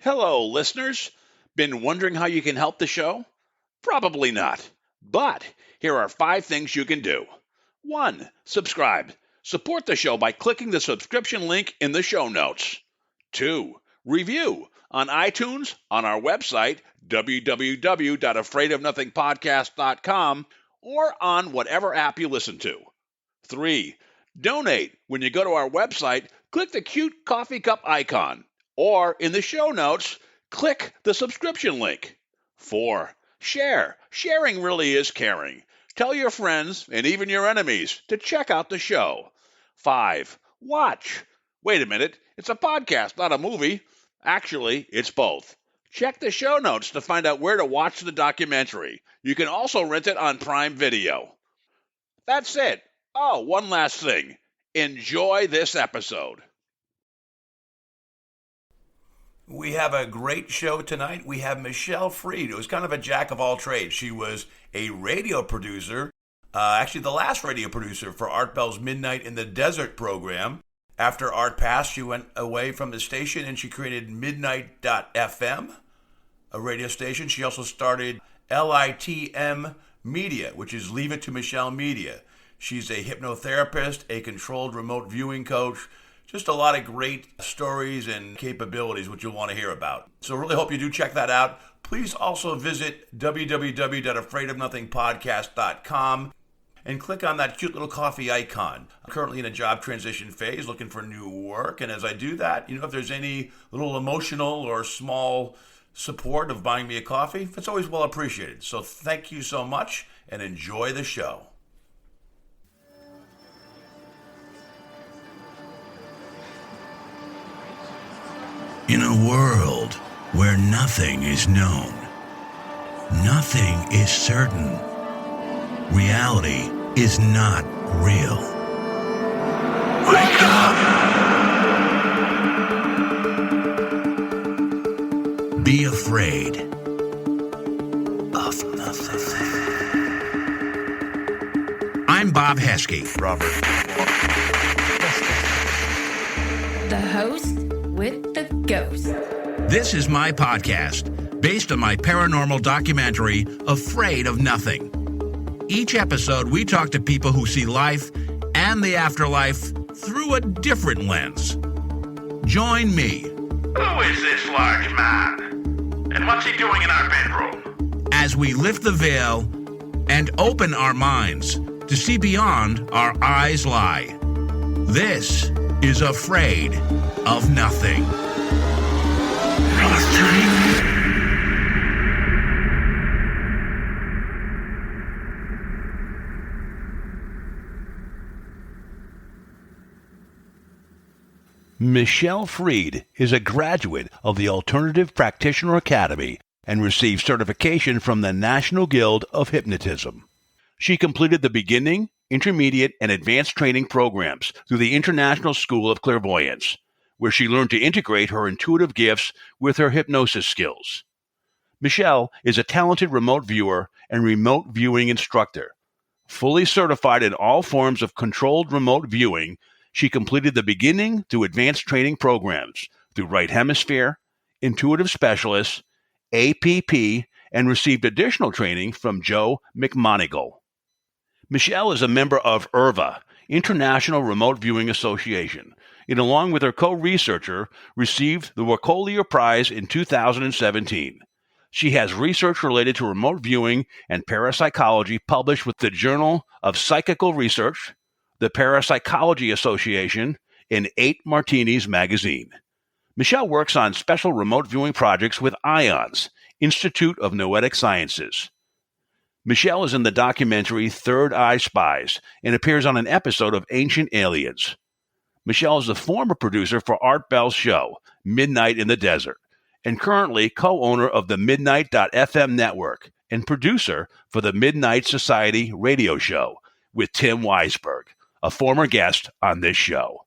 Hello, listeners. Been wondering how you can help the show? Probably not. But here are 5 things you can do. 1. Subscribe. Support the show by clicking the subscription link in the show notes. 2. Review on iTunes, on our website, www.afraidofnothingpodcast.com, or on whatever app you listen to. 3. Donate. When you go to our website, click the cute coffee cup icon, or in the show notes, click the subscription link. 4. Share. Sharing really is caring. Tell your friends and even your enemies to check out the show. 5. Watch. Wait a minute, it's a podcast, not a movie. Actually, it's both. Check the show notes to find out where to watch the documentary. You can also rent it on Prime Video. That's it. Oh, one last thing. Enjoy this episode. We have a great show tonight. We have Michelle Freed, who's kind of a jack of all trades. She was a radio producer, actually the last radio producer for Art Bell's Midnight in the Desert program. After Art passed, she went away from the station and she created Midnight.fm, a radio station. She also started LITM Media, which is Leave It to Michelle Media. She's a hypnotherapist, a controlled remote viewing coach, just a lot of great stories and capabilities which you'll want to hear about. So really hope you do check that out. Please also visit www.afraidofnothingpodcast.com and click on that cute little coffee icon. I'm currently in a job transition phase looking for new work, and as I do that, if there's any little emotional or small support of buying me a coffee, that's always well appreciated. So thank you so much and enjoy the show. In a world where nothing is known, nothing is certain, reality is not real. Wake up! Be afraid of nothing. I'm Bob Heskey. Robert. The host with the ghost. This is my podcast, based on my paranormal documentary, Afraid of Nothing. Each episode, we talk to people who see life and the afterlife through a different lens. Join me. Who is this large man? And what's he doing in our bedroom? As we lift the veil and open our minds to see beyond our eyes lie. This is Afraid of Nothing. Michelle Freed is a graduate of the Alternative Practitioner Academy and received certification from the National Guild of Hypnotism. She completed the beginning, intermediate, and advanced training programs through the International School of Clairvoyance, where she learned to integrate her intuitive gifts with her hypnosis skills. Michelle is a talented remote viewer and remote viewing instructor. Fully certified in all forms of controlled remote viewing, she completed the beginning to advanced training programs through Right Hemisphere, Intuitive Specialist, APP, and received additional training from Joe McMonigal. Michelle is a member of IRVA, International Remote Viewing Association, and along with her co-researcher, received the Wacollier Prize in 2017. She has research related to remote viewing and parapsychology published with the Journal of Psychical Research, the Parapsychology Association, and 8 Martinis magazine. Michelle works on special remote viewing projects with IONS, Institute of Noetic Sciences. Michelle is in the documentary Third Eye Spies and appears on an episode of Ancient Aliens. Michelle is the former producer for Art Bell's show, Midnight in the Desert, and currently co-owner of the Midnight.fm network and producer for the Midnight Society radio show with Tim Weisberg, a former guest on this show.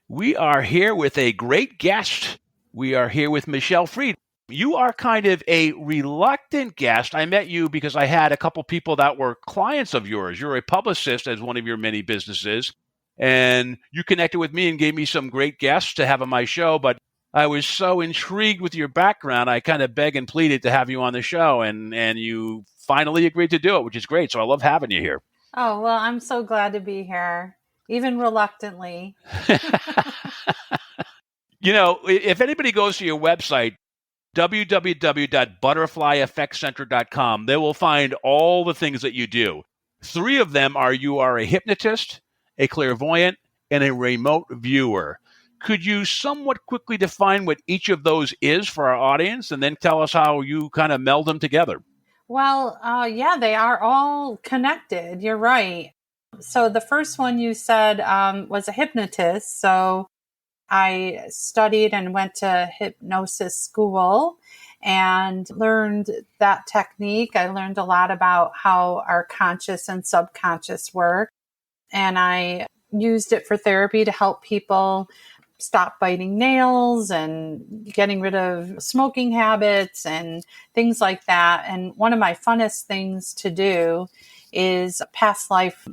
We are here with a great guest. We are here with Michelle Freed. You are kind of a reluctant guest. I met you because I had a couple people that were clients of yours. You're a publicist as one of your many businesses, and you connected with me and gave me some great guests to have on my show, but I was so intrigued with your background, I kind of begged and pleaded to have you on the show, and you finally agreed to do it, which is great. So I love having you here. Oh, well, I'm so glad to be here, even reluctantly. If anybody goes to your website, www.butterflyeffectcenter.com, they will find all the things that you do. 3 of them are you are a hypnotist, a clairvoyant, and a remote viewer. Could you somewhat quickly define what each of those is for our audience, and then tell us how you kind of meld them together? Well, yeah, they are all connected. You're right. So the first one you said was a hypnotist. So I studied and went to hypnosis school and learned that technique. I learned a lot about how our conscious and subconscious work. And I used it for therapy to help people stop biting nails and getting rid of smoking habits and things like that. And one of my funnest things to do is past life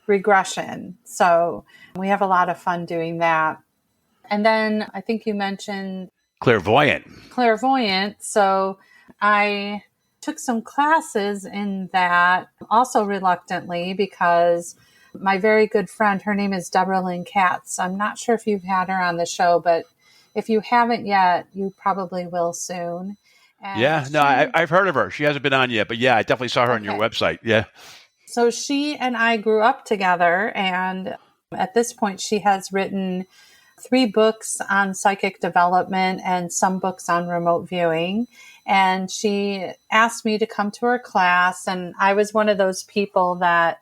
regression. So we have a lot of fun doing that. And then I think you mentioned Clairvoyant. So I took some classes in that also reluctantly because my very good friend, her name is Deborah Lynn Katz. I'm not sure if you've had her on the show, but if you haven't yet, you probably will soon. And I've heard of her. She hasn't been on yet, but yeah, I definitely saw her on your website. Yeah. So she and I grew up together, and at this point, she has written 3 books on psychic development and some books on remote viewing. And she asked me to come to her class, and I was one of those people that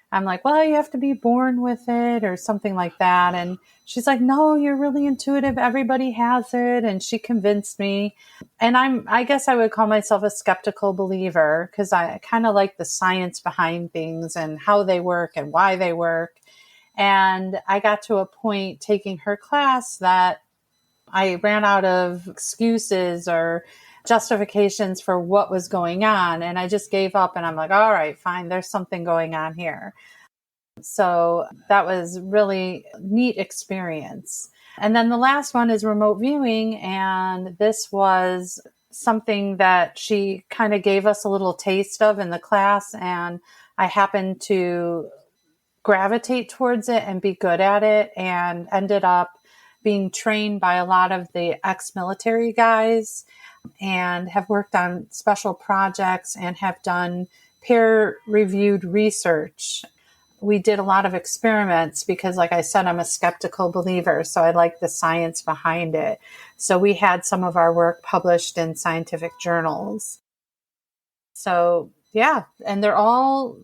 I'm like, well, you have to be born with it or something like that. And she's like, no, you're really intuitive. Everybody has it. And she convinced me. And I guess I would call myself a skeptical believer because I kind of like the science behind things and how they work and why they work. And I got to a point taking her class that I ran out of excuses or justifications for what was going on. And I just gave up and I'm like, all right, fine, there's something going on here. So that was really neat experience. And then the last one is remote viewing. And this was something that she kind of gave us a little taste of in the class. And I happened to gravitate towards it and be good at it and ended up being trained by a lot of the ex-military guys and have worked on special projects and have done peer-reviewed research. We did a lot of experiments because, like I said, I'm a skeptical believer, so I like the science behind it. So we had some of our work published in scientific journals. So, yeah, and they're all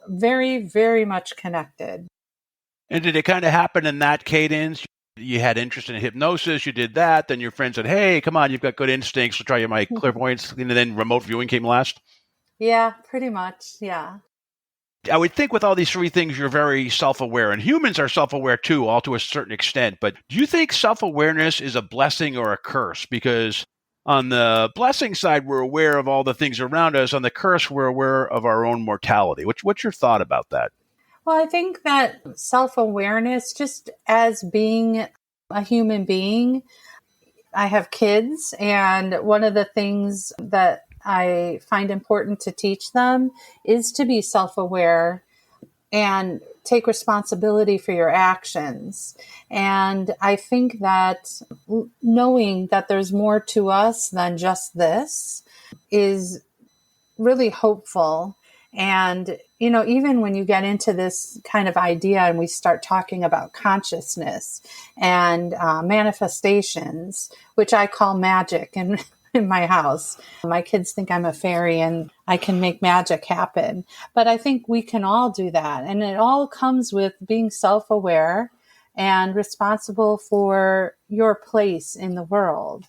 very, very much connected. And did it kind of happen in that cadence? You had interest in hypnosis, you did that, then your friend said, hey, come on, you've got good instincts, so try my clairvoyance, and then remote viewing came last? Yeah, pretty much, yeah. I would think with all these 3 things, you're very self-aware, and humans are self-aware too, all to a certain extent, but do you think self-awareness is a blessing or a curse? Because on the blessing side, we're aware of all the things around us. On the curse, we're aware of our own mortality. What's your thought about that? Well, I think that self-awareness, just as being a human being, I have kids, and one of the things that I find important to teach them is to be self-aware and take responsibility for your actions. And I think that knowing that there's more to us than just this is really hopeful. And, you know, even when you get into this kind of idea and we start talking about consciousness and manifestations, which I call magic in my house. My kids think I'm a fairy and I can make magic happen. But I think we can all do that. And it all comes with being self-aware and responsible for your place in the world.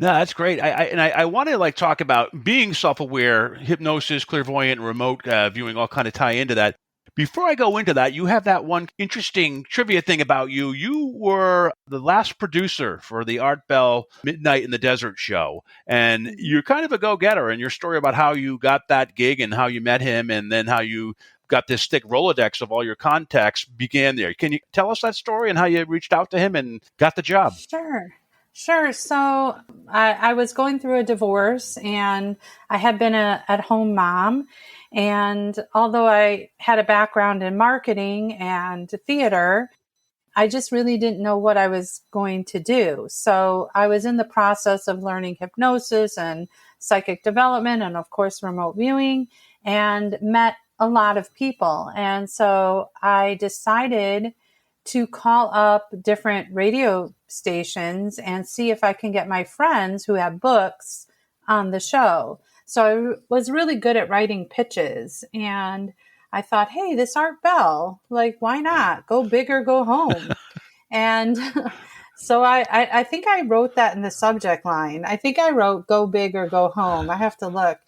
No, that's great. I want to talk about being self-aware, hypnosis, clairvoyant, remote viewing, all kind of tie into that. Before I go into that, you have that one interesting trivia thing about you. You were the last producer for the Art Bell Midnight in the Desert show, and you're kind of a go-getter. And your story about how you got that gig and how you met him, and then how you got this thick rolodex of all your contacts began there. Can you tell us that story and how you reached out to him and got the job? Sure. Sure. So I was going through a divorce and I had been a at-home mom. And although I had a background in marketing and theater, I just really didn't know what I was going to do. So I was in the process of learning hypnosis and psychic development and, of course, remote viewing, and met a lot of people. And so I decided to call up different radio stations and see if I can get my friends who have books on the show. So I was really good at writing pitches, and I thought, hey, this Art Bell, like, why not? Go big or go home. And so I think I wrote that in the subject line. I think I wrote go big or go home. I have to look.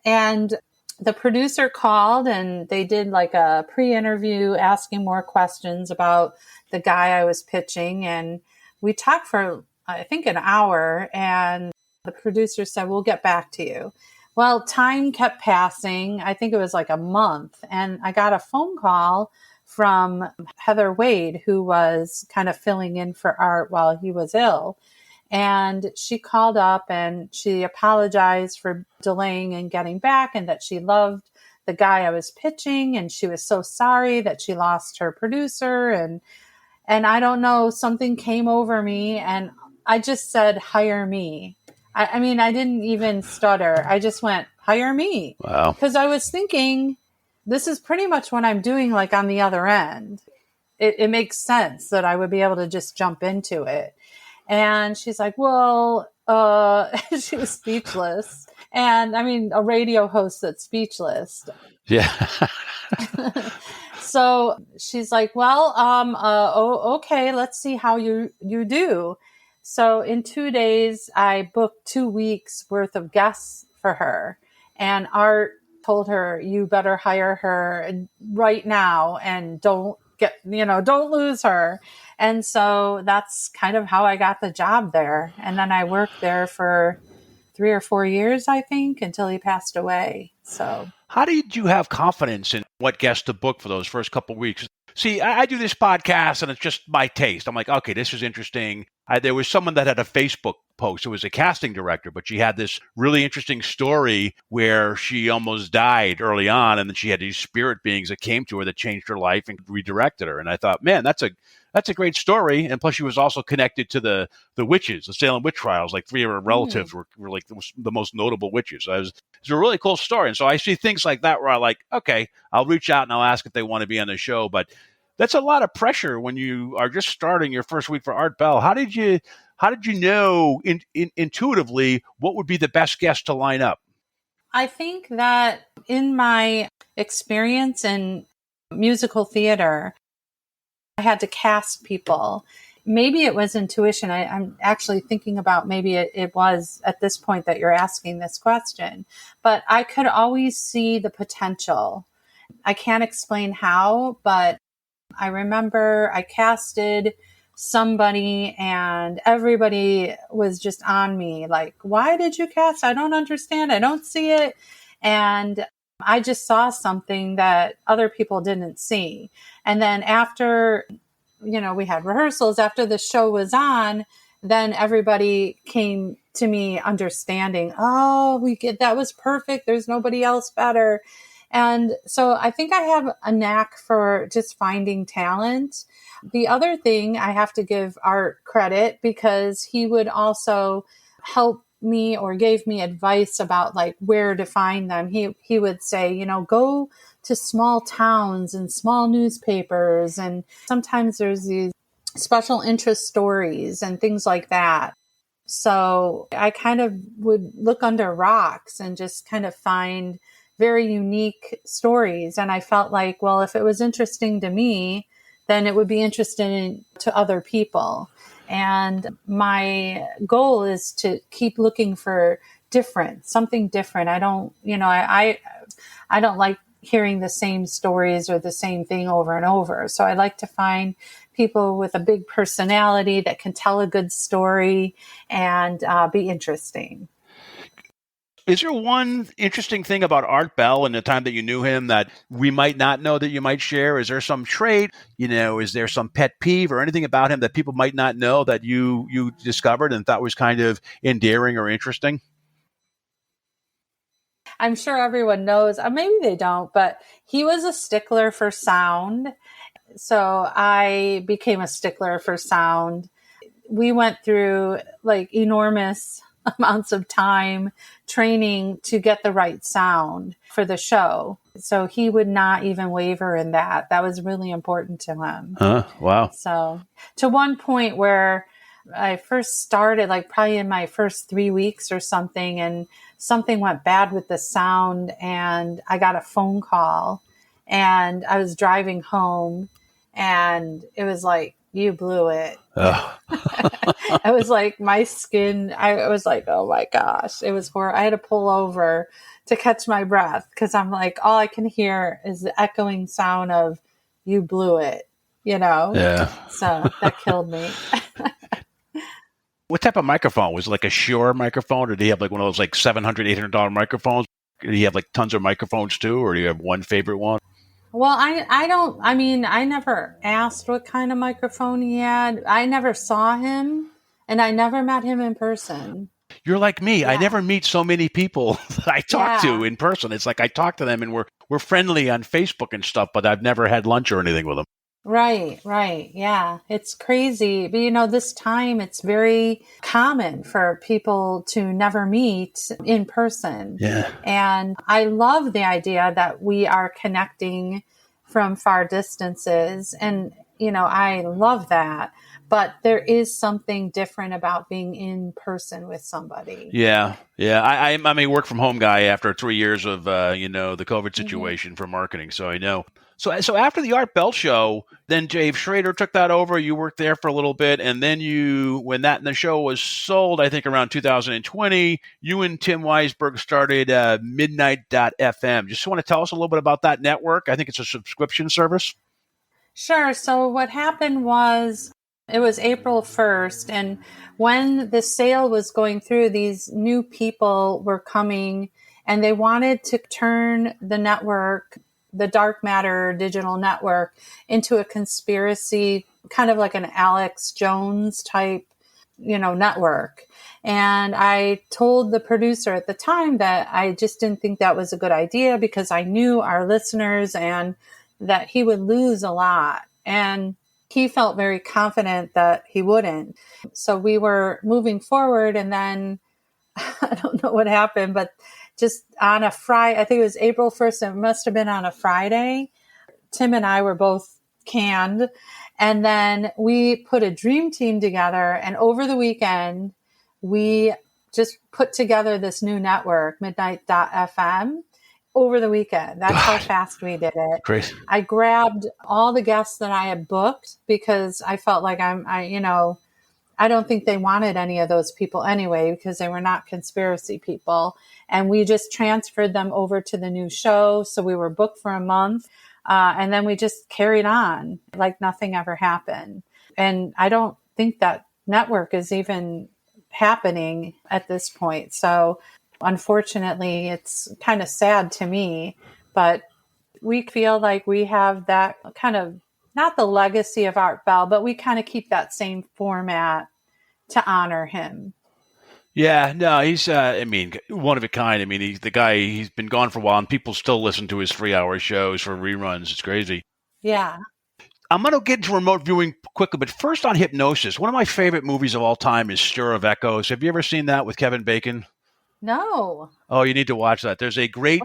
And the producer called and they did like a pre-interview asking more questions about the guy I was pitching. And we talked for, I think, an hour. And the producer said, we'll get back to you. Well, time kept passing. I think it was like a month. And I got a phone call from Heather Wade, who was kind of filling in for Art while he was ill. And she called up and she apologized for delaying and getting back, and that she loved the guy I was pitching. And she was so sorry that she lost her producer. And I don't know, something came over me and I just said, hire me. I mean, I didn't even stutter. I just went, hire me. Wow. Because I was thinking, this is pretty much what I'm doing, like on the other end. It makes sense that I would be able to just jump into it. And she's like, well, she was speechless. And I mean, a radio host that's speechless. Yeah. So she's like, well, okay, let's see how you do. So in 2 days, I booked 2 weeks worth of guests for her. And Art told her, you better hire her right now and don't lose her. And so that's kind of how I got the job there. And then I worked there for 3 or 4 years, I think, until he passed away. So How did you have confidence in what guests to book for those first couple of weeks? See, I do this podcast and it's just my taste. I'm like, okay, this is interesting. There was someone that had a Facebook post who was a casting director, but she had this really interesting story where she almost died early on, and then she had these spirit beings that came to her that changed her life and redirected her. And I thought, man, that's a great story. And plus, she was also connected to the witches, the Salem witch trials. Like 3 of her relatives were like the most notable witches. It's a really cool story. And so I see things like that where I like, okay, I'll reach out and I'll ask if they want to be on the show. But that's a lot of pressure when you are just starting your first week for Art Bell. How did you know intuitively what would be the best guest to line up? I think that in my experience in musical theater, I had to cast people. Maybe it was intuition. I'm actually thinking about maybe it was at this point that you're asking this question. But I could always see the potential. I can't explain how, but I remember I casted somebody and everybody was just on me like, why did you cast? I don't understand. I don't see it. And I just saw something that other people didn't see. And then after, we had rehearsals, after the show was on, then everybody came to me understanding, that was perfect. There's nobody else better. And so I think I have a knack for just finding talent. The other thing, I have to give Art credit because he would also help me or gave me advice about like where to find them. He would say, go to small towns and small newspapers. And sometimes there's these special interest stories and things like that. So I kind of would look under rocks and just kind of find very unique stories. And I felt like, well, if it was interesting to me, then it would be interesting to other people. And my goal is to keep looking for something different. I don't, I don't like hearing the same stories or the same thing over and over. So I like to find people with a big personality that can tell a good story and be interesting. Is there one interesting thing about Art Bell and the time that you knew him that we might not know that you might share? Is there some trait, is there some pet peeve or anything about him that people might not know that you discovered and thought was kind of endearing or interesting? I'm sure everyone knows, maybe they don't, but he was a stickler for sound. So I became a stickler for sound. We went through like enormous amounts of time training to get the right sound for the show. So he would not even waver in that. That was really important to him. Wow. So to one point where I first started, like probably in my first 3 weeks or something, and something went bad with the sound, and I got a phone call, and I was driving home, and it was like, you blew it. I was like, my skin, I was like, oh my gosh, it was horrible. I had to pull over to catch my breath because I'm like, all I can hear is the echoing sound of you blew it, Yeah. So that killed me. What type of microphone? Was it like a Shure microphone, or do you have like one of those like $700, $800 microphones? Do you have like tons of microphones too, or do you have one favorite one? Well, I never asked what kind of microphone he had. I never saw him, and I never met him in person. You're like me. Yeah. I never meet so many people that I talk to in person. It's like I talk to them and we're friendly on Facebook and stuff, but I've never had lunch or anything with them. Right. Yeah. It's crazy. But this time it's very common for people to never meet in person. Yeah. And I love the idea that we are connecting from far distances. And, I love that. But there is something different about being in person with somebody. Yeah. I'm a work from home guy after 3 years of, the COVID situation for marketing. So I know. So after the Art Bell show, then Dave Schrader took that over. You worked there for a little bit. And then when the show was sold, I think around 2020, you and Tim Weisberg started Midnight.fm. Just want to tell us a little bit about that network. I think it's a subscription service. Sure. So what happened was, it was April 1st, and when the sale was going through, these new people were coming, and they wanted to turn the network, the Dark Matter digital network, into a conspiracy, kind of like an Alex Jones type, network. And I told the producer at the time that I just didn't think that was a good idea because I knew our listeners and that he would lose a lot. And he felt very confident that he wouldn't. So we were moving forward, and then I don't know what happened, but just on a Friday, I think it was April 1st, it must have been on a Friday, Tim and I were both canned. And then we put a dream team together, and over the weekend, we just put together this new network, Midnight.fm. Over the weekend. That's how fast we did it. Great. I grabbed all the guests that I had booked because I felt like I don't think they wanted any of those people anyway because they were not conspiracy people. And we just transferred them over to the new show. So we were booked for a month. And then we just carried on like nothing ever happened. And I don't think that network is even happening at this point. So unfortunately, it's kind of sad to me, but we feel like we have that kind of, not the legacy of Art Bell, but we kind of keep that same format to honor him. Yeah, no, he's, one of a kind. He's the guy, he's been gone for a while and people still listen to his 3-hour shows for reruns. It's crazy. Yeah. I'm going to get into remote viewing quickly, but first on Hypnosis. One of my favorite movies of all time is Stir of Echoes. Have you ever seen that with Kevin Bacon? No. Oh, you need to watch that. There's a great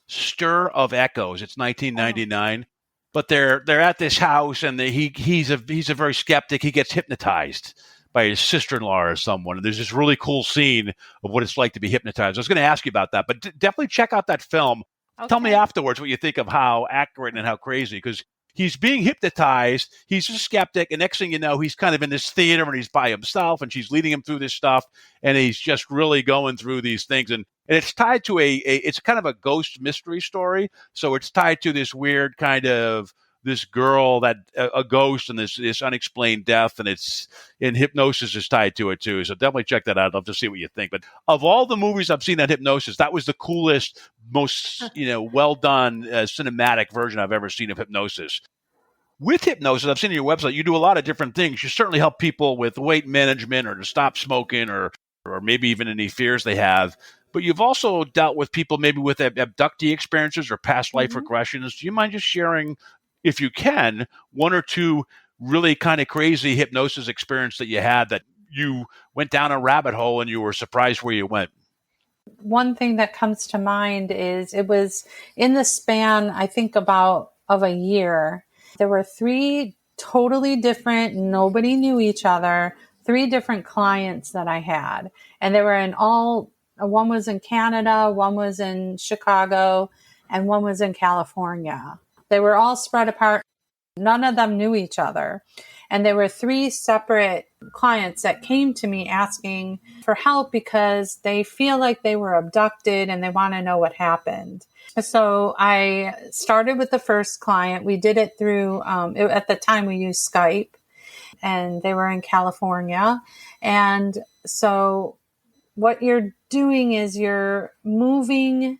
Stir of Echoes. It's 1999, but they're at this house, and he's a very skeptic. He gets hypnotized by his sister-in-law or someone. And there's this really cool scene of what it's like to be hypnotized. I was going to ask you about that, but definitely check out that film. Okay. Tell me afterwards what you think of how accurate and how crazy, because he's being hypnotized. He's a skeptic. And next thing you know, he's kind of in this theater and he's by himself and she's leading him through this stuff. And he's just really going through these things. And it's tied to it's kind of a ghost mystery story. So it's tied to this weird kind of this girl that a ghost and this unexplained death, and it's in Hypnosis is tied to it too. So definitely check that out. I'd love to see what you think. But of all the movies I've seen on Hypnosis, that was the coolest, most well done cinematic version I've ever seen of Hypnosis. With Hypnosis, I've seen on your website, you do a lot of different things. You certainly help people with weight management or to stop smoking or maybe even any fears they have. But you've also dealt with people maybe with abductee experiences or past life regressions. Do you mind just sharing, if you can, one or two really kind of crazy hypnosis experience that you had that you went down a rabbit hole and you were surprised where you went? One thing that comes to mind is it was in the span, I think of a year. There were 3 totally different, nobody knew each other, 3 different clients that I had. And they were in one was in Canada, one was in Chicago, and one was in California. They were all spread apart. None of them knew each other. And there were 3 separate clients that came to me asking for help because they feel like they were abducted and they want to know what happened. So I started with the first client. We did it through, at the time we used Skype, and they were in California. And so what you're doing is you're moving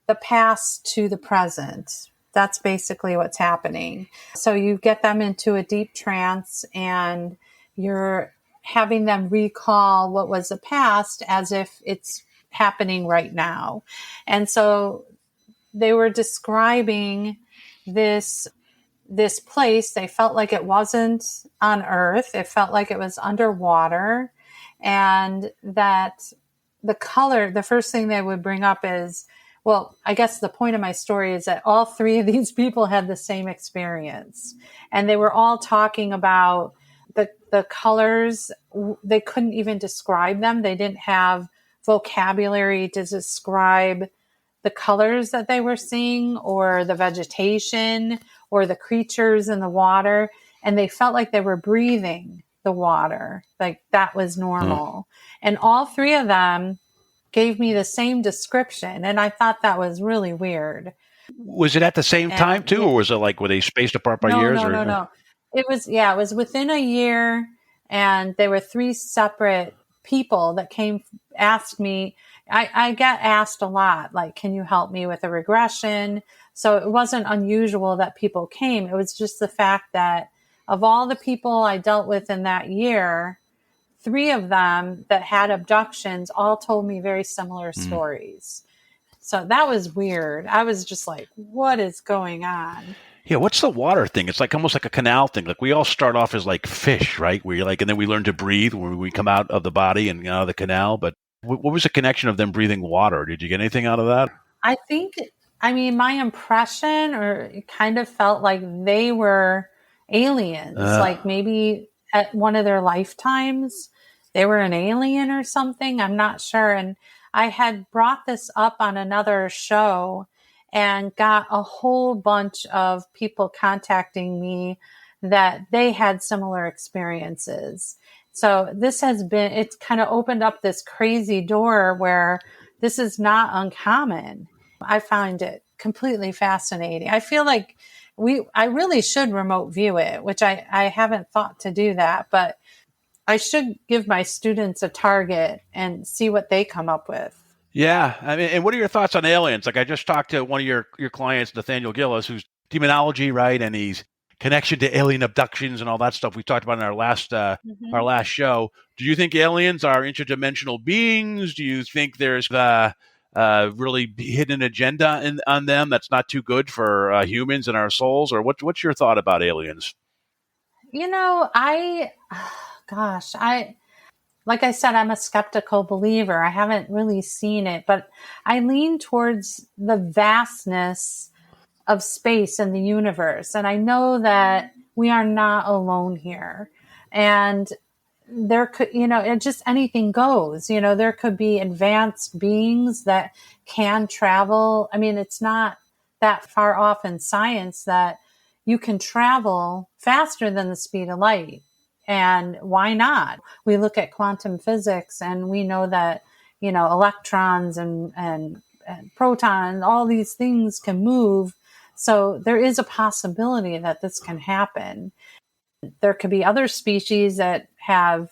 the past to the present. That's basically what's happening. So you get them into a deep trance and you're having them recall what was the past as if it's happening right now. And so they were describing this place. They felt like it wasn't on Earth. It felt like it was underwater. And that the first thing they would bring up is, well, I guess the point of my story is that all 3 of these people had the same experience. And they were all talking about the colors. They couldn't even describe them. They didn't have vocabulary to describe the colors that they were seeing or the vegetation or the creatures in the water. And they felt like they were breathing the water, like that was normal. And all 3 of them gave me the same description. And I thought that was really weird. Was it at the same time too, or was it like, were they spaced apart by years? No. It was within a year, and there were 3 separate people that asked me. I get asked a lot, like, can you help me with a regression? So it wasn't unusual that people came. It was just the fact that of all the people I dealt with in that year, 3 of them that had abductions all told me very similar stories. So that was weird. I was just like, what is going on? Yeah, what's the water thing? It's like almost like a canal thing. Like we all start off as like fish, right? Where you're like, and then we learn to breathe when we come out of the body and out of the canal. But what was the connection of them breathing water? Did you get anything out of that? My impression, or it kind of felt like they were aliens, like maybe at one of their lifetimes, they were an alien or something. I'm not sure. And I had brought this up on another show and got a whole bunch of people contacting me that they had similar experiences. So it's kind of opened up this crazy door where this is not uncommon. I find it completely fascinating. I feel like I really should remote view it, which I haven't thought to do that, but I should give my students a target and see what they come up with. Yeah. I mean, and what are your thoughts on aliens? Like I just talked to one of your clients, Nathaniel Gillis, who's demonology, right? And he's connection to alien abductions and all that stuff we talked about in our last show. Do you think aliens are interdimensional beings? Do you think there's really hidden agenda on them that's not too good for humans and our souls? Or what's your thought about aliens? Like I said, I'm a skeptical believer. I haven't really seen it, but I lean towards the vastness of space and the universe. And I know that we are not alone here. And there could, just anything goes. There could be advanced beings that can travel. I mean, it's not that far off in science that you can travel faster than the speed of light. And why not? We look at quantum physics and we know that, electrons and protons, all these things can move So there is a possibility that this can happen. There could be other species that have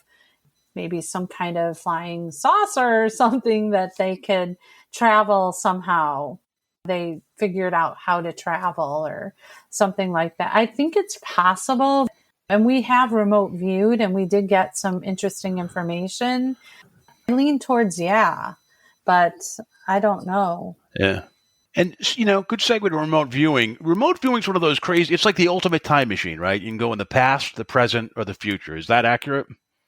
maybe some kind of flying saucer or something that they could travel somehow. They figured out how to travel or something like that. I think it's possible. And we have remote viewed and we did get some interesting information. I lean towards yeah, but I don't know. Yeah. And, good segue to remote viewing. Remote viewing is one of those crazy, it's like the ultimate time machine, right? You can go in the past, the present, or the future. Is that accurate?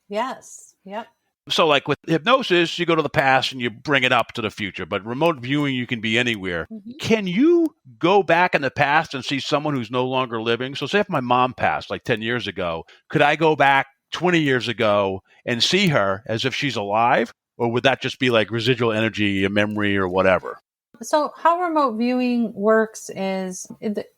Yes. Yep. So like with hypnosis, you go to the past and you bring it up to the future, but remote viewing, you can be anywhere. Mm-hmm. Can you go back in the past and see someone who's no longer living? So say if my mom passed like 10 years ago, could I go back 20 years ago and see her as if she's alive? Or would that just be like residual energy, a memory, or whatever? So how remote viewing works is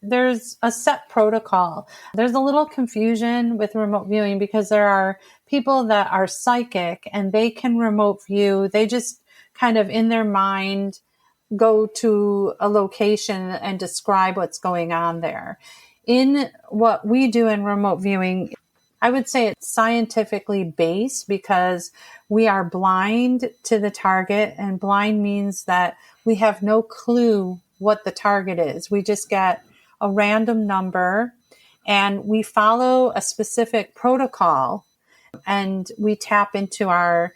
there's a set protocol. There's a little confusion with remote viewing because there are people that are psychic and they can remote view. They just kind of in their mind go to a location and describe what's going on there. In what we do in remote viewing, I would say it's scientifically based because we are blind to the target, and blind means that we have no clue what the target is. We just get a random number and we follow a specific protocol and we tap into our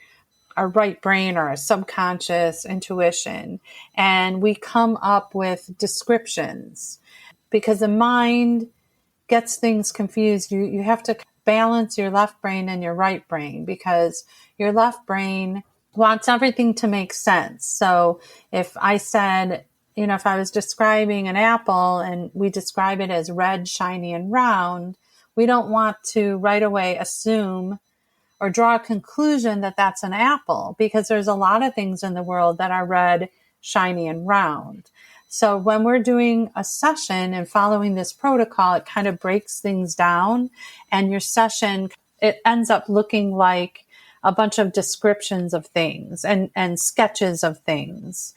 right brain or our subconscious intuition, and we come up with descriptions because the mind gets things confused. You have to balance your left brain and your right brain because your left brain wants everything to make sense. So if I said, if I was describing an apple and we describe it as red, shiny, and round, we don't want to right away assume or draw a conclusion that that's an apple because there's a lot of things in the world that are red, shiny, and round. So when we're doing a session and following this protocol, it kind of breaks things down, and your session, it ends up looking like a bunch of descriptions of things and sketches of things.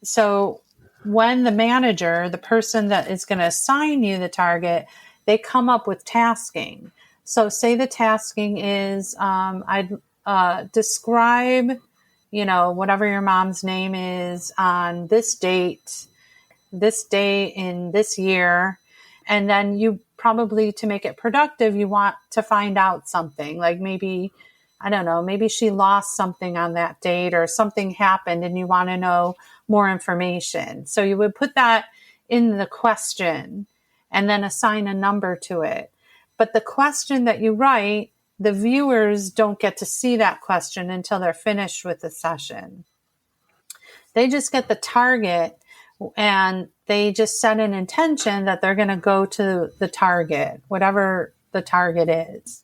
So when the manager, the person that is going to assign you the target, they come up with tasking. So say the tasking is, I'd describe, whatever your mom's name is on this date, this day in this year. And then you probably, to make it productive, you want to find out something like maybe, I don't know, maybe she lost something on that date or something happened and you want to know more information. So you would put that in the question and then assign a number to it. But the question that you write, the viewers don't get to see that question until they're finished with the session. They just get the target and they just set an intention that they're going to go to the target, whatever the target is.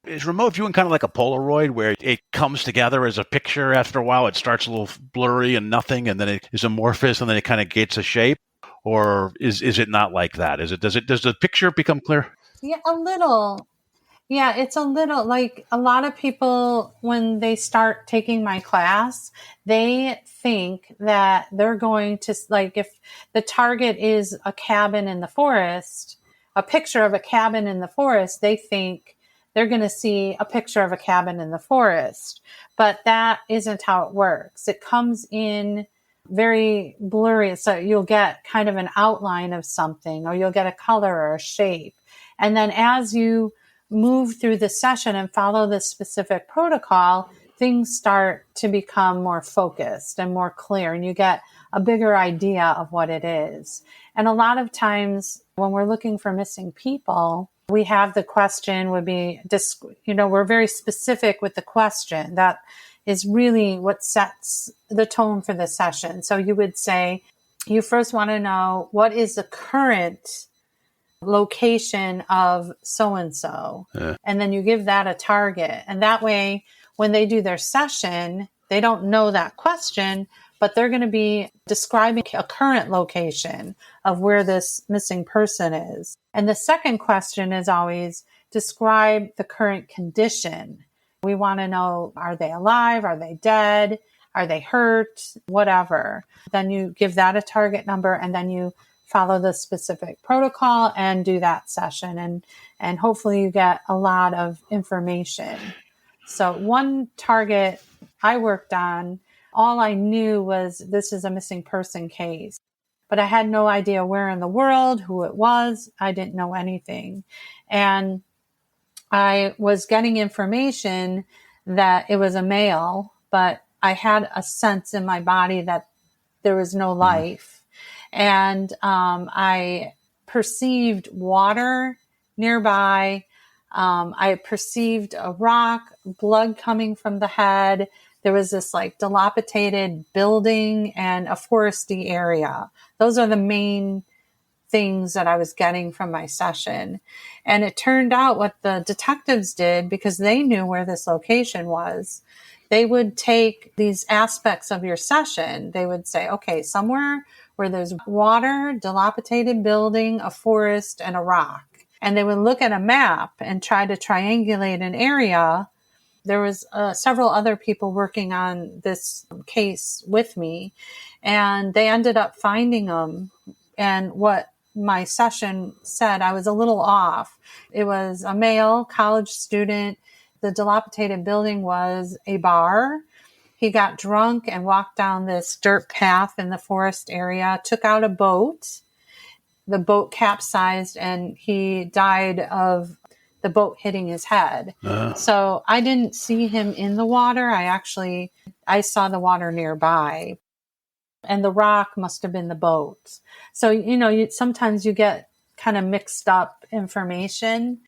Is remote viewing kind of like a Polaroid where it comes together as a picture after a while? It starts a little blurry and nothing, and then it is amorphous, and then it kind of gets a shape? Or is it not like that? Does the picture become clear? Yeah, a little. Yeah, it's a little like a lot of people, when they start taking my class, they think that they're going to, like, if the target is a cabin in the forest, a picture of a cabin in the forest, they think they're going to see a picture of a cabin in the forest. But that isn't how it works. It comes in very blurry. So you'll get kind of an outline of something, or you'll get a color or a shape. And then as you move through the session and follow this specific protocol, things start to become more focused and more clear, and you get a bigger idea of what it is. And a lot of times when we're looking for missing people, we have the question would be, we're very specific with the question. That is really what sets the tone for the session. So you would say, you first want to know what is the current location of so-and-so. And then you give that a target. And that way, when they do their session, they don't know that question, but they're going to be describing a current location of where this missing person is. And the second question is always describe the current condition. We want to know, are they alive? Are they dead? Are they hurt? Whatever. Then you give that a target number, and then you follow the specific protocol and do that session. And hopefully you get a lot of information. So one target I worked on, all I knew was this is a missing person case, but I had no idea where in the world, who it was. I didn't know anything. And I was getting information that it was a male, but I had a sense in my body that there was no life. And I perceived water nearby. I perceived a rock, blood coming from the head. There was this like dilapidated building and a foresty area. Those are the main things that I was getting from my session. And it turned out what the detectives did, because they knew where this location was, they would take these aspects of your session. They would say, okay, somewhere where there's water, dilapidated building, a forest, and a rock. And they would look at a map and try to triangulate an area. There was several other people working on this case with me, and they ended up finding them. And what my session said, I was a little off. It was a male college student. The dilapidated building was a bar. He got drunk and walked down this dirt path in the forest area, took out a boat. The boat capsized and he died of the boat hitting his head. So I didn't see him in the water. I saw the water nearby. And the rock must have been the boat. So, sometimes you get kind of mixed up information.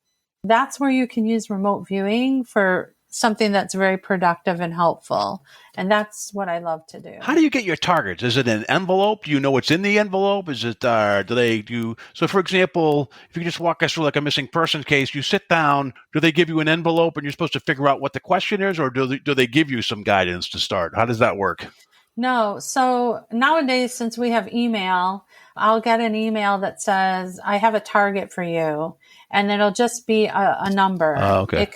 That's where you can use remote viewing for something that's very productive and helpful. And that's what I love to do. How do you get your targets? Is it an envelope? Do you know what's in the envelope? Is it, so for example, if you just walk us through like a missing person case, you sit down, do they give you an envelope and you're supposed to figure out what the question is, or do they give you some guidance to start? How does that work? No. So nowadays, since we have email, I'll get an email that says, I have a target for you. And it'll just be a number. Oh, okay.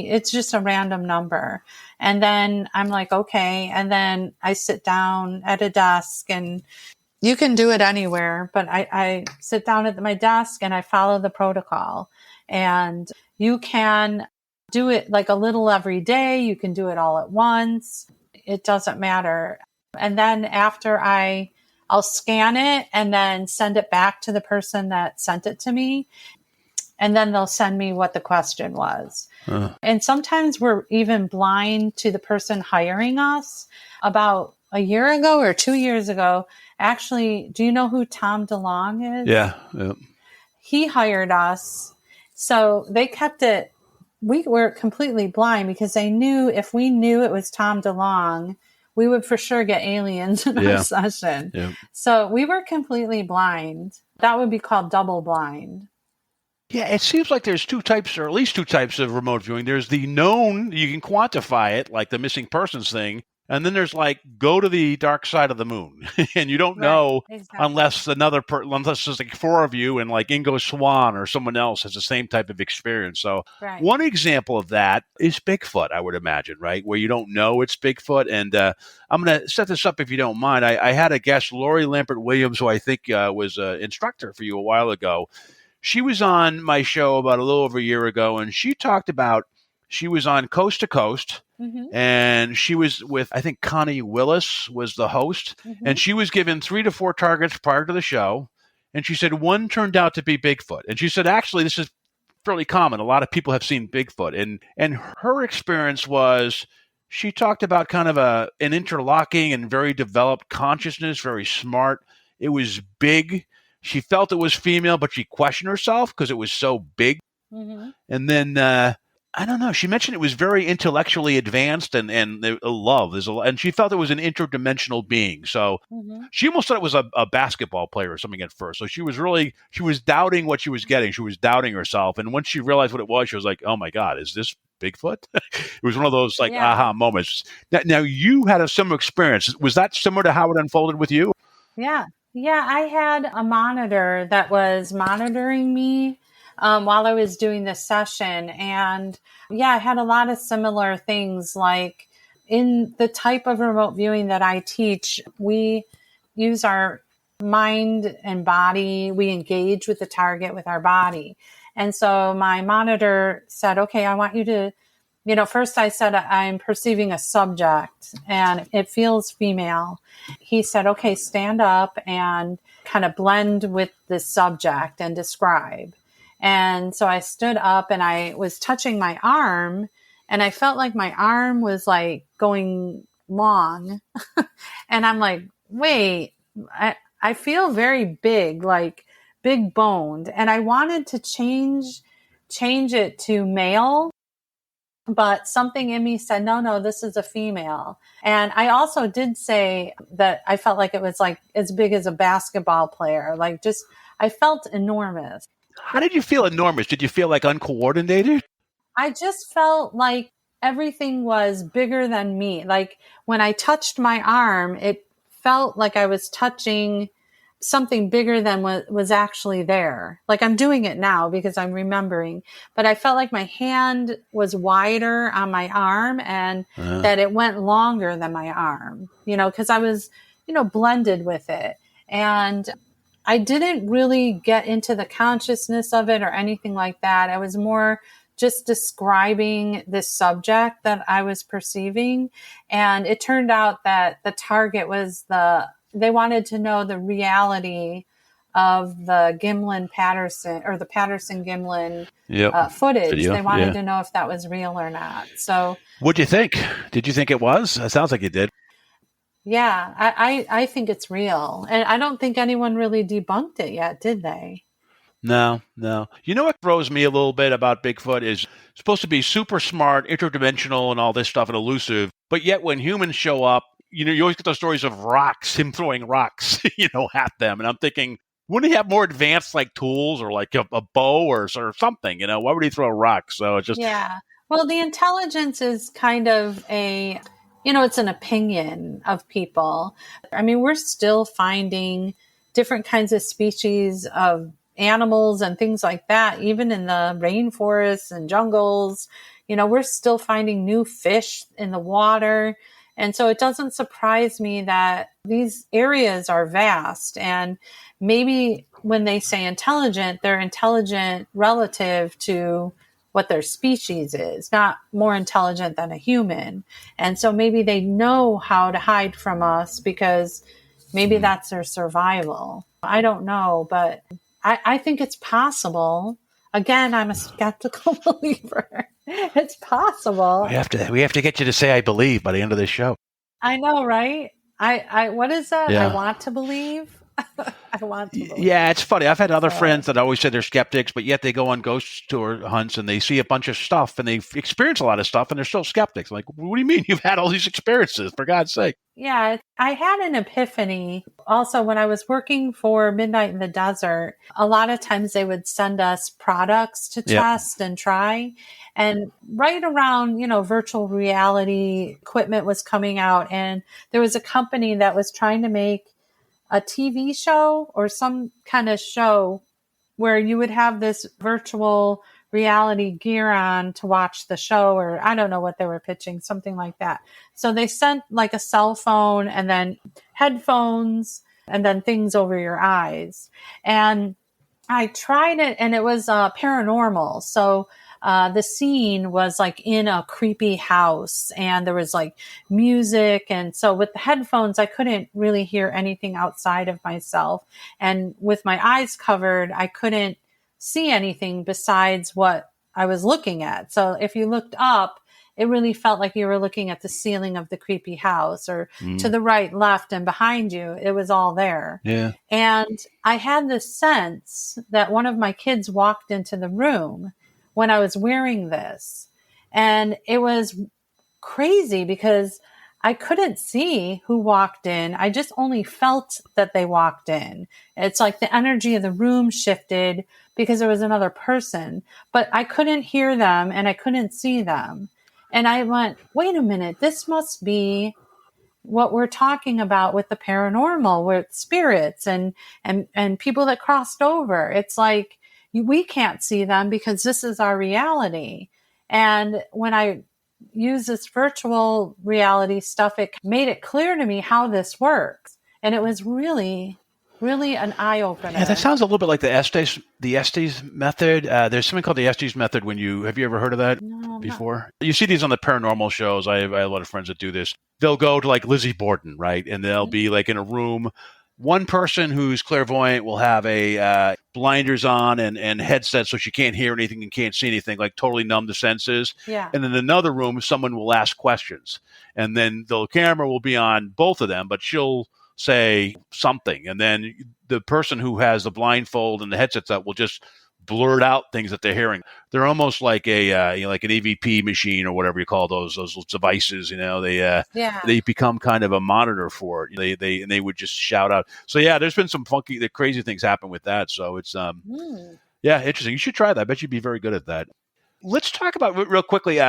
It's just a random number. And then I'm like, okay. And then I sit down at a desk, and you can do it anywhere, but I sit down at my desk and I follow the protocol. And you can do it like a little every day. You can do it all at once. It doesn't matter. And then after I'll scan it and then send it back to the person that sent it to me. And then they'll send me what the question was. And sometimes we're even blind to the person hiring us. About a year ago or 2 years ago, actually, do you know who Tom DeLong is? Yeah. He hired us. So they kept it. We were completely blind because they knew if we knew it was Tom DeLong, we would for sure get aliens in our session. Yeah. So we were completely blind. That would be called double blind. Yeah, it seems like there's two types, or at least two types of remote viewing. There's the known, you can quantify it, like the missing persons thing. And then there's like, go to the dark side of the moon. And you don't know unless unless there's like four of you and like Ingo Swann or someone else has the same type of experience. So one example of that is Bigfoot, I would imagine, right? Where you don't know it's Bigfoot. And I'm going to set this up if you don't mind. I had a guest, Lori Lampert-Williams, who I think was an instructor for you a while ago. She was on my show about a little over a year ago, and she talked about she was on Coast to Coast, and she was with, I think, Connie Willis was the host, and she was given 3 to 4 targets prior to the show, and she said one turned out to be Bigfoot. And she said, actually, this is fairly common. A lot of people have seen Bigfoot. And her experience was she talked about kind of an interlocking and very developed consciousness, very smart. It was big. She felt it was female, but she questioned herself because it was so big. And then, I don't know, she mentioned it was very intellectually advanced and love. And she felt it was an interdimensional being. So she almost thought it was a basketball player or something at first. So she was doubting what she was getting. She was doubting herself. And once she realized what it was, she was like, oh my God, is this Bigfoot? It was one of those aha moments. Now you had a similar experience. Was that similar to how it unfolded with you? Yeah. Yeah, I had a monitor that was monitoring me while I was doing this session. And I had a lot of similar things. Like in the type of remote viewing that I teach, we use our mind and body. We engage with the target with our body. And so my monitor said, okay, I want you to, first I said, I'm perceiving a subject and it feels female. He said, okay, stand up and kind of blend with the subject and describe. And so I stood up and I was touching my arm and I felt like my arm was like going long. And I'm like, wait, I feel very big, like big boned. And I wanted to change it to male, but something in me said, no, this is a female. And I also did say that I felt like it was like as big as a basketball player, like just, I felt enormous. How did you feel enormous? Did you feel like uncoordinated? I just felt like everything was bigger than me. Like when I touched my arm, it felt like I was touching something bigger than what was actually there. Like I'm doing it now because I'm remembering, but I felt like my hand was wider on my arm and that it went longer than my arm, because I was, blended with it. And I didn't really get into the consciousness of it or anything like that. I was more just describing this subject that I was perceiving. And it turned out that the target was they wanted to know the reality of the Gimlin-Patterson or the Patterson-Gimlin footage. Video, they wanted to know if that was real or not. So what'd you think? Did you think it was? It sounds like you did. Yeah, I think it's real. And I don't think anyone really debunked it yet, did they? No. You know what throws me a little bit about Bigfoot is supposed to be super smart, interdimensional, and all this stuff and elusive. But yet when humans show up, you always get those stories of him throwing rocks, at them. And I'm thinking, wouldn't he have more advanced like tools or like a bow or something? Why would he throw rocks? So it's just... Yeah. Well, the intelligence is kind of it's an opinion of people. I mean, we're still finding different kinds of species of animals and things like that, even in the rainforests and jungles. We're still finding new fish in the water. And so it doesn't surprise me that these areas are vast. And maybe when they say intelligent, they're intelligent relative to what their species is, not more intelligent than a human. And so maybe they know how to hide from us because maybe that's their survival. I don't know, but I think it's possible. Again, I'm a skeptical believer. It's possible. We have to get you to say I believe by the end of this show. I know, right? I what is that? Yeah. I want to believe. I want to believe. Yeah, it's funny. I've had other friends that always say they're skeptics, but yet they go on ghost tour hunts and they see a bunch of stuff and they experience a lot of stuff and they're still skeptics. I'm like, what do you mean you've had all these experiences, for God's sake? Yeah, I had an epiphany. Also, when I was working for Midnight in the Desert, a lot of times they would send us products to test and try. And right around, virtual reality equipment was coming out. And there was a company that was trying to make a TV show or some kind of show where you would have this virtual reality gear on to watch the show, or I don't know what they were pitching, something like that. So they sent like a cell phone and then headphones and then things over your eyes. And I tried it and it was paranormal. So the scene was like in a creepy house and there was like music. And so with the headphones, I couldn't really hear anything outside of myself. And with my eyes covered, I couldn't see anything besides what I was looking at. So if you looked up, it really felt like you were looking at the ceiling of the creepy house, or to the right, left, and behind you. It was all there. Yeah. And I had this sense that one of my kids walked into the room when I was wearing this. And it was crazy because I couldn't see who walked in. I just only felt that they walked in. It's like the energy of the room shifted because there was another person, but I couldn't hear them and I couldn't see them. And I went, wait a minute, this must be what we're talking about with the paranormal, with spirits and people that crossed over. It's like, we can't see them because this is our reality. And when I use this virtual reality stuff, it made it clear to me how this works. And it was really really an eye-opener. Yeah, that sounds a little bit like the Estes method. There's something called the Estes method. Have you ever heard of that before? You see these on the paranormal shows. I have a lot of friends that do this. They'll go to like Lizzie Borden, right? And they'll be like in a room. One person who's clairvoyant will have a blinders on and headset so she can't hear anything and can't see anything, like totally numb the senses. Yeah. And in another room, someone will ask questions. And then the camera will be on both of them, but she'll say something. And then the person who has the blindfold and the headsets up will just blurt out things that they're hearing. They're almost like like an EVP machine or whatever you call those devices. They become kind of a monitor for it. They would just shout out. So yeah, there's been some crazy things happen with that. So it's interesting. You should try that. I bet you'd be very good at that. Let's talk about real quickly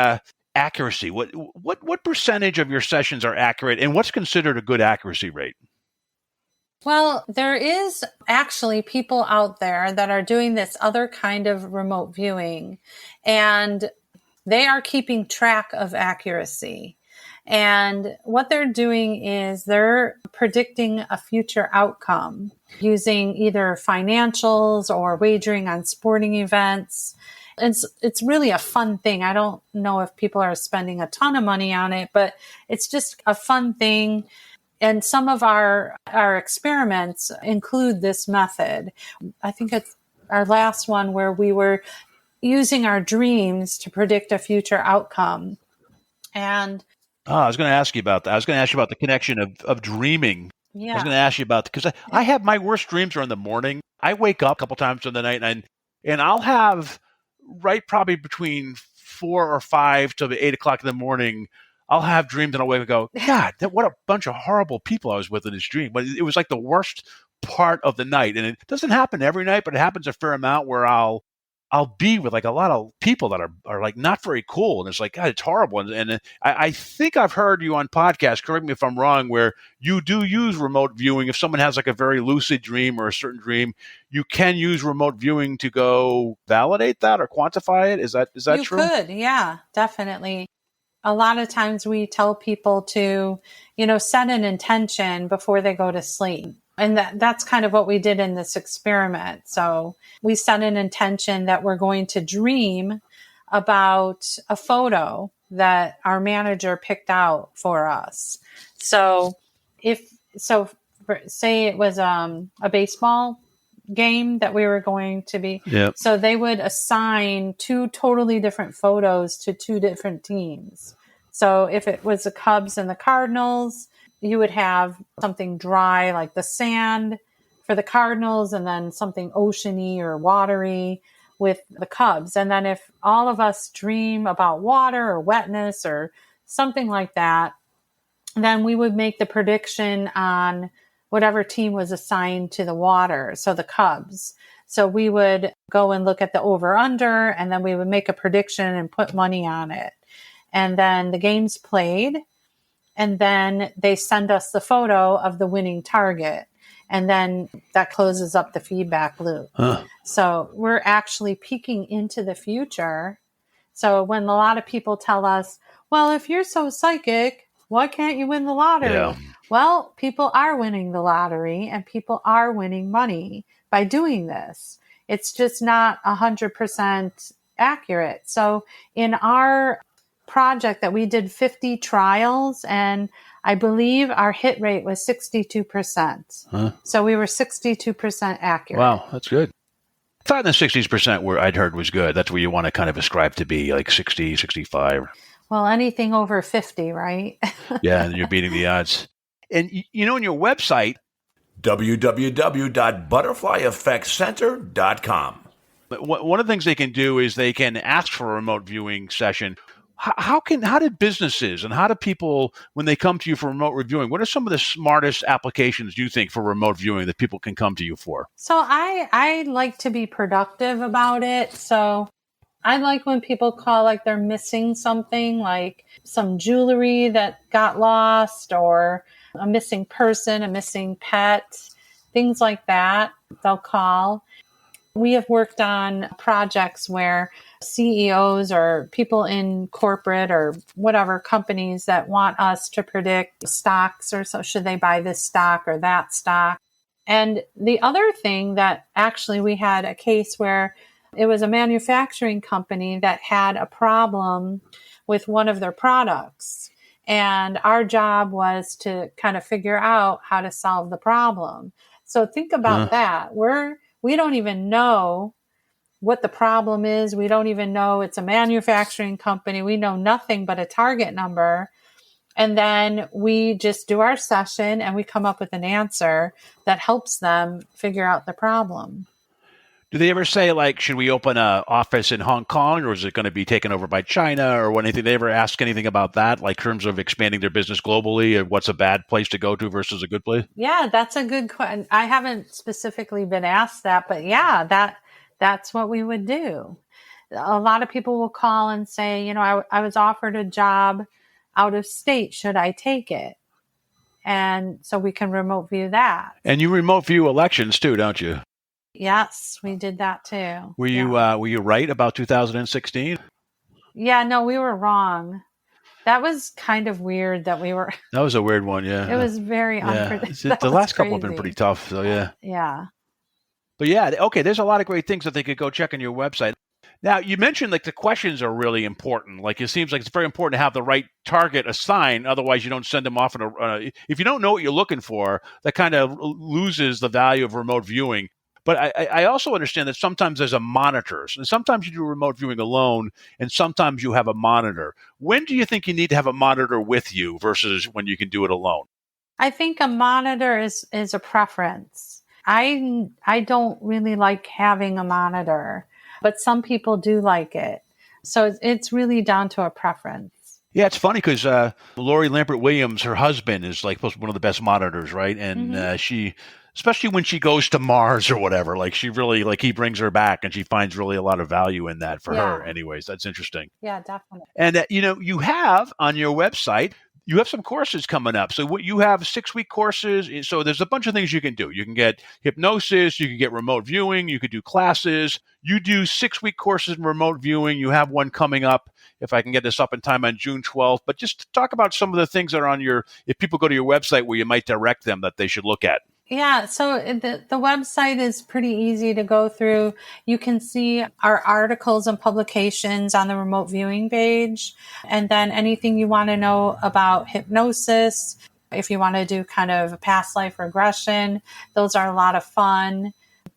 accuracy. What percentage of your sessions are accurate, and what's considered a good accuracy rate? Well, there is actually people out there that are doing this other kind of remote viewing, and they are keeping track of accuracy. And what they're doing is they're predicting a future outcome using either financials or wagering on sporting events. It's really a fun thing. I don't know if people are spending a ton of money on it, but it's just a fun thing. And some of our experiments include this method. I think it's our last one where we were using our dreams to predict a future outcome. And I was going to ask you about that. I was going to ask you about the connection of dreaming. yeah, I was going to ask you about, because I have my worst dreams are in the morning. I wake up a couple times in the night and I'll have probably between 4 or 5 to 8 o'clock in the morning. I'll have dreams and I'll wake up and go, God, what a bunch of horrible people I was with in this dream. But it was like the worst part of the night. And it doesn't happen every night, but it happens a fair amount where I'll be with like a lot of people that are like not very cool. And it's like, God, it's horrible. And I think I've heard you on podcasts, correct me if I'm wrong, where you do use remote viewing. If someone has like a very lucid dream or a certain dream, you can use remote viewing to go validate that or quantify it. Is that true? You could, yeah, definitely. A lot of times we tell people to, set an intention before they go to sleep. And that's kind of what we did in this experiment. So we set an intention that we're going to dream about a photo that our manager picked out for us. So say it was a baseball game that we were going to be. Yep. So they would assign 2 totally different photos to 2 different teams. So if it was the Cubs and the Cardinals, you would have something dry like the sand for the Cardinals and then something oceany or watery with the Cubs. And then if all of us dream about water or wetness or something like that, then we would make the prediction on whatever team was assigned to the water. So the Cubs. So we would go and look at the over-under, and then we would make a prediction and put money on it. And then the game's played, and then they send us the photo of the winning target. And then that closes up the feedback loop. Huh. So we're actually peeking into the future. So when a lot of people tell us, well, if you're so psychic, why can't you win the lottery? Yeah. Well, people are winning the lottery and people are winning money by doing this. It's just not 100% accurate. So in our project that we did 50 trials, and I believe our hit rate was 62%. Huh. So we were 62% accurate. Wow, that's good. I thought the 60% where I'd heard was good. That's where you want to kind of ascribe to be, like 60, 65. Well, anything over 50, right? Yeah, and you're beating the odds. And, in your website, www.butterflyeffectcenter.com. one of the things they can do is they can ask for a remote viewing session. How do businesses and how do people, when they come to you for remote reviewing, what are some of the smartest applications you think for remote viewing that people can come to you for? So I like to be productive about it. So I like when people call like they're missing something, like some jewelry that got lost or a missing person, a missing pet, things like that. They'll call. We have worked on projects where CEOs or people in corporate or whatever companies that want us to predict stocks, or so should they buy this stock or that stock. And the other thing that actually we had a case where it was a manufacturing company that had a problem with one of their products. And our job was to kind of figure out how to solve the problem. So think about that. We don't even know what the problem is. We don't even know it's a manufacturing company. We know nothing but a target number. And then we just do our session and we come up with an answer that helps them figure out the problem. Do they ever say, like, should we open an office in Hong Kong, or is it going to be taken over by China, or anything? They ever ask anything about that, like in terms of expanding their business globally, and what's a bad place to go to versus a good place? Yeah, that's a good question. I haven't specifically been asked that, but yeah, that's what we would do. A lot of people will call and say, I was offered a job out of state. Should I take it? And so we can remote view that. And you remote view elections too, don't you? Yes, we did that too. Were you right about 2016? Yeah, no, we were wrong. That was kind of weird that we were. That was a weird one, yeah. It was very unpredictable. The last couple have been pretty tough, so yeah. Yeah. But yeah, okay, there's a lot of great things that they could go check on your website. Now, you mentioned like the questions are really important. Like it seems like it's very important to have the right target assigned. Otherwise, you don't send them off if you don't know what you're looking for, that kind of loses the value of remote viewing. But I also understand that sometimes there's a monitor. So sometimes you do remote viewing alone, and sometimes you have a monitor. When do you think you need to have a monitor with you versus when you can do it alone? I think a monitor is a preference. I don't really like having a monitor, but some people do like it. So it's really down to a preference. Yeah, it's funny because Lori Lampert-Williams, her husband, is like one of the best monitors, right? And she, especially when she goes to Mars or whatever, like she really, like he brings her back and she finds really a lot of value in that for her. Anyways, that's interesting. Yeah, definitely. And, you have on your website, you have some courses coming up. So you have 6-week courses. So there's a bunch of things you can do. You can get hypnosis. You can get remote viewing. You could do classes. You do 6-week courses in remote viewing. You have one coming up, if I can get this up in time, on June 12th. But just talk about some of the things that are on if people go to your website where you might direct them that they should look at. Yeah, so the website is pretty easy to go through. You can see our articles and publications on the remote viewing page. And then anything you want to know about hypnosis, if you want to do kind of past life regression, those are a lot of fun.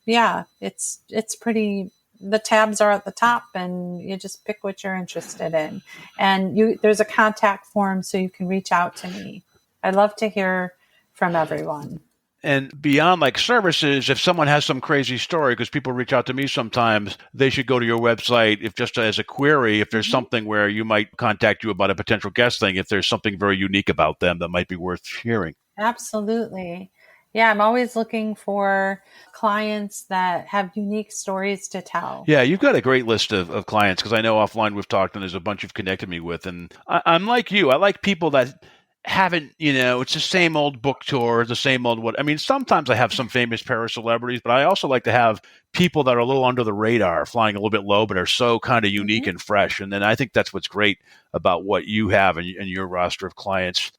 Yeah, it's pretty, the tabs are at the top and you just pick what you're interested in. And there's a contact form so you can reach out to me. I'd love to hear from everyone. And beyond like services, if someone has some crazy story, because people reach out to me sometimes, they should go to your website if just as a query, if there's something where you might contact you about a potential guest thing, if there's something very unique about them that might be worth hearing. Absolutely. Yeah, I'm always looking for clients that have unique stories to tell. Yeah, you've got a great list of clients, because I know offline we've talked and there's a bunch you've connected me with. And I'm like you. I like people that haven't, it's the same old book tour, the same old sometimes I have some famous para-celebrities, but I also like to have people that are a little under the radar, flying a little bit low, but are so kind of unique and fresh. And then I think that's what's great about what you have and your roster of clients.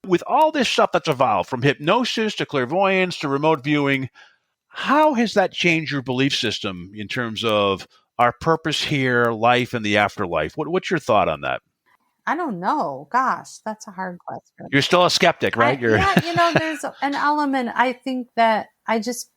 With all this stuff that's evolved, from hypnosis to clairvoyance to remote viewing, how has that changed your belief system in terms of our purpose here, life, and the afterlife? What's your thought on that? I don't know. Gosh, that's a hard question. You're still a skeptic, right? Yeah, there's an element. I think that I just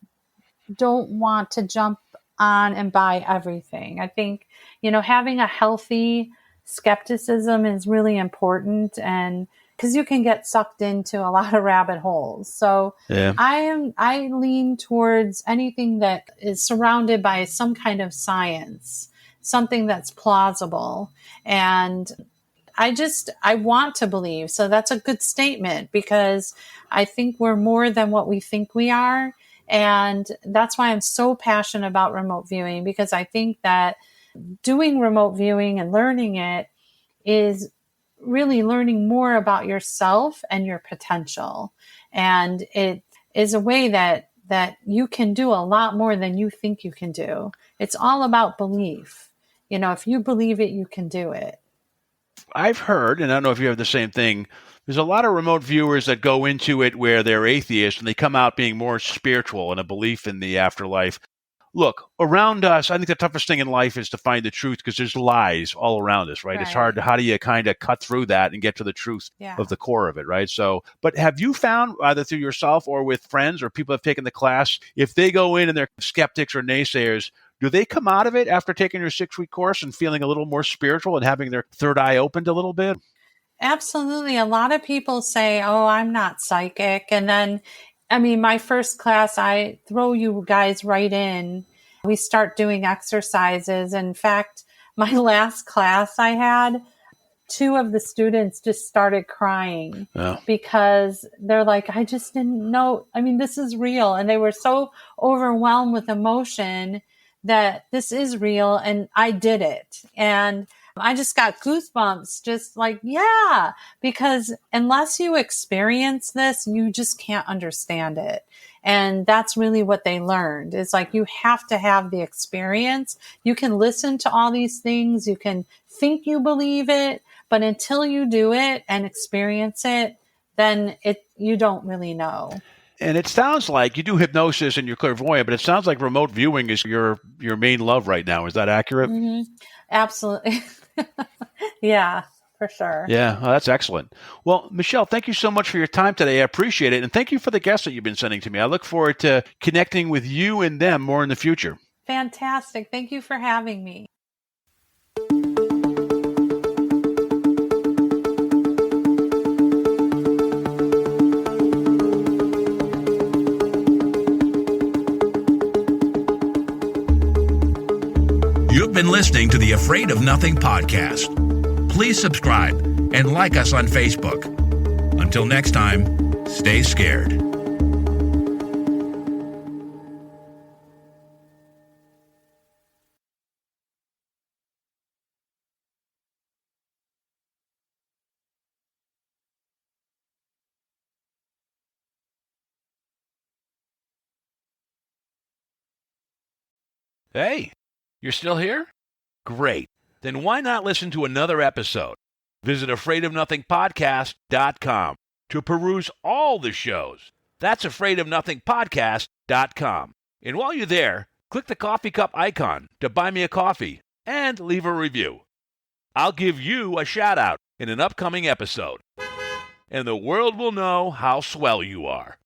don't want to jump on and buy everything. I think, having a healthy skepticism is really important, and because you can get sucked into a lot of rabbit holes. So yeah. I lean towards anything that is surrounded by some kind of science, something that's plausible. And I want to believe. So that's a good statement, because I think we're more than what we think we are. And that's why I'm so passionate about remote viewing, because I think that doing remote viewing and learning it is really learning more about yourself and your potential. And it is a way that you can do a lot more than you think you can do. It's all about belief. If you believe it, you can do it. I've heard, and I don't know if you have the same thing, there's a lot of remote viewers that go into it where they're atheists and they come out being more spiritual and a belief in the afterlife. Look, around us, I think the toughest thing in life is to find the truth because there's lies all around us, right? It's hard. How do you kind of cut through that and get to the truth of the core of it, right? So, but have you found, either through yourself or with friends or people who have taken the class, if they go in and they're skeptics or naysayers, do they come out of it after taking your 6-week course and feeling a little more spiritual and having their third eye opened a little bit? Absolutely. A lot of people say, oh, I'm not psychic. And then, I mean, my first class, I throw you guys right in. We start doing exercises. In fact, my last class I had, 2 of the students just started crying because they're like, I just didn't know. I mean, this is real. And they were so overwhelmed with emotion that this is real. And I did it. And I just got goosebumps, just like, yeah, because unless you experience this, you just can't understand it. And that's really what they learned. It's like, you have to have the experience. You can listen to all these things. You can think you believe it, but until you do it and experience it, then you don't really know. And it sounds like you do hypnosis and you're clairvoyant, but it sounds like remote viewing is your main love right now. Is that accurate? Mm-hmm. Absolutely. Yeah, for sure. Yeah, that's excellent. Well, Michelle, thank you so much for your time today. I appreciate it. And thank you for the guests that you've been sending to me. I look forward to connecting with you and them more in the future. Fantastic. Thank you for having me. You've been listening to the Afraid of Nothing podcast. Please subscribe and like us on Facebook. Until next time, stay scared. Hey, you're still here? Great. Then why not listen to another episode? Visit afraidofnothingpodcast.com to peruse all the shows. That's afraidofnothingpodcast.com. And while you're there, click the coffee cup icon to buy me a coffee and leave a review. I'll give you a shout out in an upcoming episode. And the world will know how swell you are.